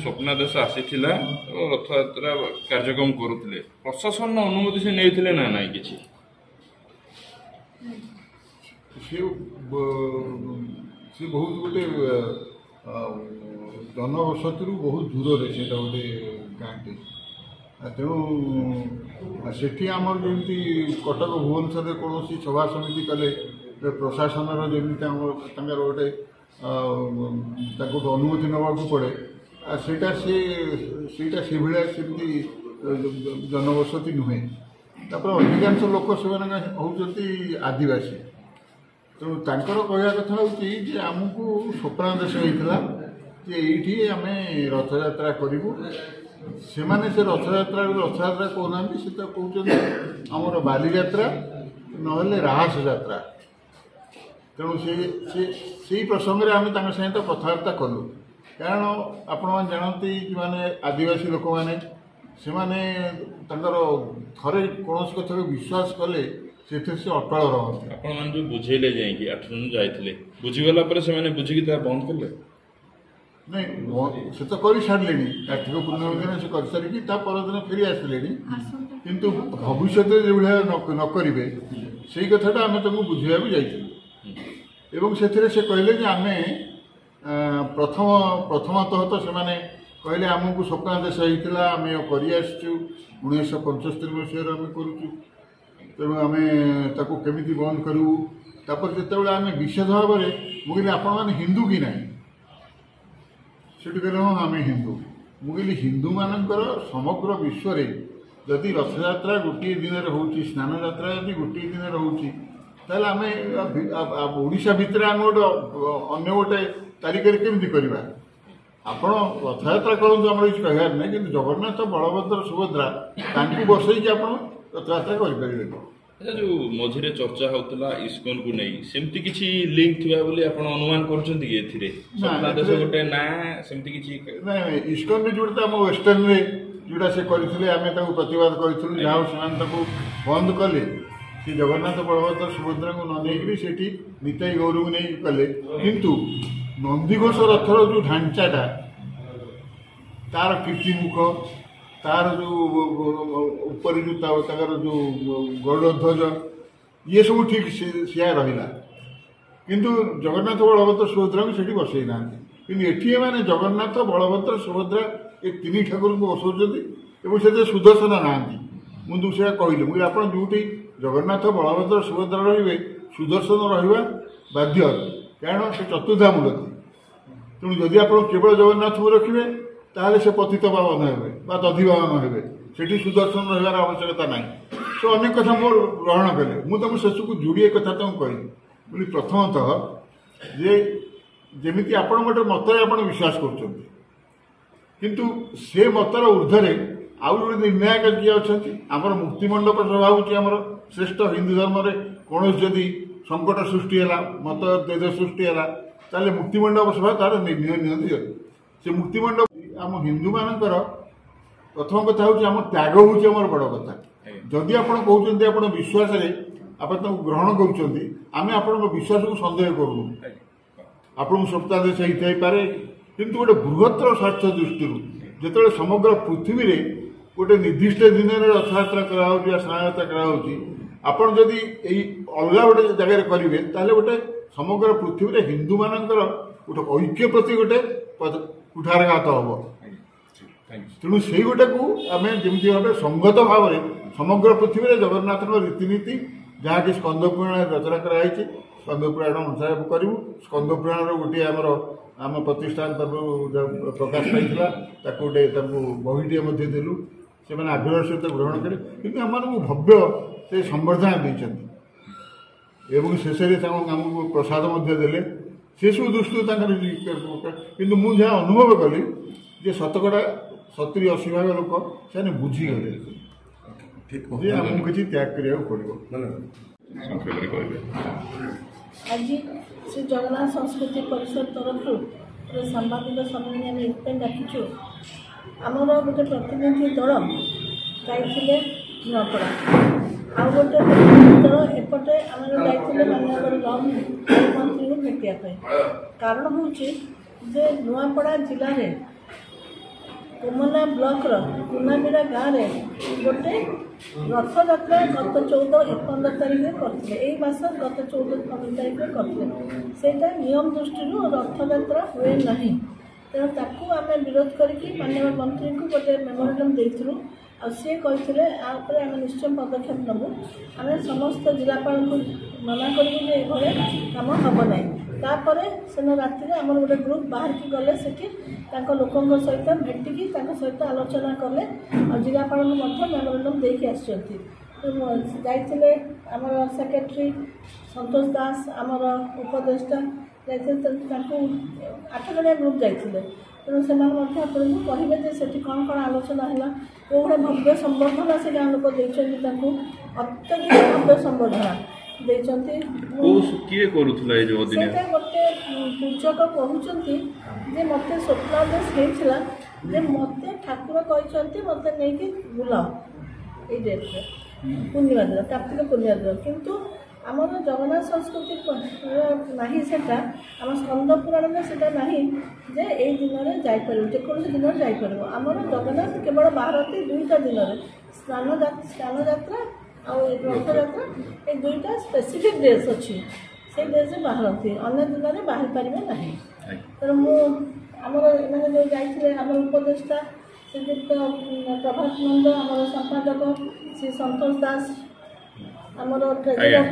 स्वप्नादेश आसीथिला रथयात्रा कार्यक्रम करुले प्रशासन अनुमति से नहीं ना ना किसी सी बहुत गोटे जनबसती बहुत दूर से गोटे गाँटे तेणु से आमर जमी कटक भुवनेश्वर कौन सभा समिति कले प्रशासन गोटे अनुमति नवाक पड़े सेटा से भाया सेमती जनबसती नुहे अधिकांश लोक से होती आदिवासी तेणु तांकर कहवा कथा हूँ आमको स्वप्नादेश होता ये आम रथयात्रा करूँ से रथयात्रा कहना से तो कहते आमर बाली यात्रा ना राहस यात्रा तेणु से प्रसंग में आम सहित कथबार्ता कलु कारण आपण मैंने जानती माने आदिवासी लोक मैंने से थे कौन कथा को विश्वास कले से अटल रहा आपण जो बुझेले जाइए 8 जन जाइए बुझीगला से बुझिकी बंद कले नहीं से तो कर सारे कार्तिक पूर्णिमा दिन से कर सारिकी परदिन फेरी आसिले किंतु भविष्य जो भाया नकरे से कथाटा आम तुमको बुझा जाइए से कहले आम प्रथमतः तो से कहले आमको स्वप्नादेश होता आम कर 1975 मसीह आम करूँ तेणु आम केमी बंद करूँ जो आम विशेष भाव में मुझे आपण हिंदू कि ना से कहले हाँ आम हिंदू मुझे हिंदू मानकर समग्र विश्व जदि रथयात्रा गोटे दिन रोचे स्नान यात्रा जब गोटे दिन रोचे ताल आम ओडिशा भितर आम गोटे गोटे तारीख केमती करवा आपण रथयात्रा करूँ आम किसी कहबार ना कि जगन्नाथ बलभद्र सुभद्रा बसई आप रथयात्रा करें जो मझे चर्चा होता इस्कन को नहीं सेमती किसी लिंक थिबा बोली आपण अनुमान करछन कि एथिरे स्वप्नादेश गोटे ना सेमती किसी नहीं इस्कन जोटा आम वेस्टर्न रे जोटा से करथिले आमे ताको प्रतिवाद करथिलु जाओ समान ताको बंद कले कि जगन्नाथ बलभद्र सुभद्रा को न नेकरी सेठी निताई गौरव को नहीं कले किंतु नंदीघोष रथर जो ढांचाटा तार कीर्तिमुख तार जो ऊपर जो गौरध्वज ये सब ठीक सिया रहा किंतु जगन्नाथ बलभद्र सुभद्रा को सेठी बसई ना कि एटी मैंने जगन्नाथ बलभद्र सुभद्रा ये तीन ठाकुर को बसौं से सुदर्शन ना मुझे कहली मुझे आप जो जगन्नाथ बलभद्र सुभद्रा रे सुदर्शन रहा बाध्य कारण से चतुर्धामूर्ति तेणु जदि आप केवल जगन्नाथ को रखिए ताहले से पतित पावन हे दधि पावन हे से सुदर्शन रहार आवश्यकता ना सो अनेक कथा मोर ग्रहण कले मुझे शेष को जोड़े कथा तुम कही बोली प्रथमतः जे जमी आपण गोटे मत आप विश्वास किंतु से मतर ऊर्धे आउ जो निर्णायक किए अच्छा आमर मुक्तिमंडप सभा हूँ श्रेष्ठ हिंदू धर्म कौन जदि संकट सृष्टि है मत भेद सृष्टि है ताले मुक्तिमंडप सभा तार निर्णय नियंती से मुक्तिमंडप आम हिंदू मानकर प्रथम कथा हूँ आम त्याग हूँ आम बड़ कथा जदि आप कहते आप विश्वास आप ग्रहण करें आप विश्वास को सन्देह करूँ आपको स्वप्नादेश होता ही पारे किंतु गोटे बृहत्तर स्वार्थ दृष्टि जो समग्र पृथ्वी रे गोटे निर्दिष्ट दिन में रथयात्रा कराया स्नानयात्रा कराई आपड़ जदि अलग गोटे जगह करेंगे ताले गोटे समग्र पृथ्वी रे हिंदू मानकर गोटे ऐक्य प्रति गोटे कुठारघात हम तेणु से गोटे को आम जमी भाव संगत भाव में समग्र पृथ्वी रे जगन्नाथ रीतिनीति जहाँकि स्कंद पुराण रचना कराई स्कंद पुराण अनुसार करूँ स्कंद पुराण गोटे आमर आम प्रतिष्ठान तरफ प्रकाश पाई गोटे बहीटे देलु से आग्रह सहित ग्रहण करें कि आम भव्य से संबर्धना देते शेष में आमको प्रसाद देले से सब दृष्टि कि मुझे अनुभव कली जे शतकड़ा 70-80 भाग लोक से बुझीगले आमको किसी त्याग करा पड़ो आज से जगन्नाथ संस्कृति परिषद तरफ सांबादिक सम्मेलन आम डाकिचु आमर गोटे प्रतिनिधि दल जाइए नुआपड़ा आउ गोटे प्रतिनिधि दल एपटे आम जाइए माननीय मंत्री को भेटापी कारण हूँ नुआपड़ा जिले में उमना ब्लॉक पुनाबिरा गाँव में गोटे रथयात्रा गत 14-15 तारीख में करते यही मास गत 14-15 तारीख में करते सेटा नियम दृष्टि रथयात्रा हुए ना तेणु ताकू आम विरोध करके माननीय मंत्री को गोटे मेमोरांडम देलु आ सी कहते आम निश्चय पदक्षेप नबू आम समस्त जिलापाल को मना कर कम हम ना तापर सेन राति आम गोटे ग्रुप बाहर की गले से लोकों सहित भेटिकी सहित आलोचना कले और जिलापाल मेमोरांडम देके जाइए आमर सेक्रेटरी संतोष दास आमर उपदेष्टा जाते 8 जणिया ग्रुप जाते तेणु से कहे से कौन कौन आलोचना है कौ भाई भव्य संबर्धना से गाँव लोक देते अत्यधिक भव्य संबर्धना देते गोटे पूजक कहते मत स्वप्नादेश होता मत ठाकुर कहते मत नहीं बुल ये डेट्रे पूर्णिमा दिन कार्तिक पूर्णिमा दिन किंतु आमर जगन्नाथ संस्कृति नहीं सेटा आम स्कंद पुराण में सेटा नहीं जे ए दिन में जापर जेकोसी दिन में जापर आमर जगन्नाथ केवल 12-2 दिन में स्नान यात्रा और रथ यात्रा ये 2टा स्पेसिफिक डेज अच्छी से डेज बाहरती अन्य दिन में बाहर पारे ना तेणु मुझे मैंने जो जाइए आम उपदेष्टा श्रीयुक्त प्रभात नंद आम संपादक श्री संतोष दास आमर ट्रेजर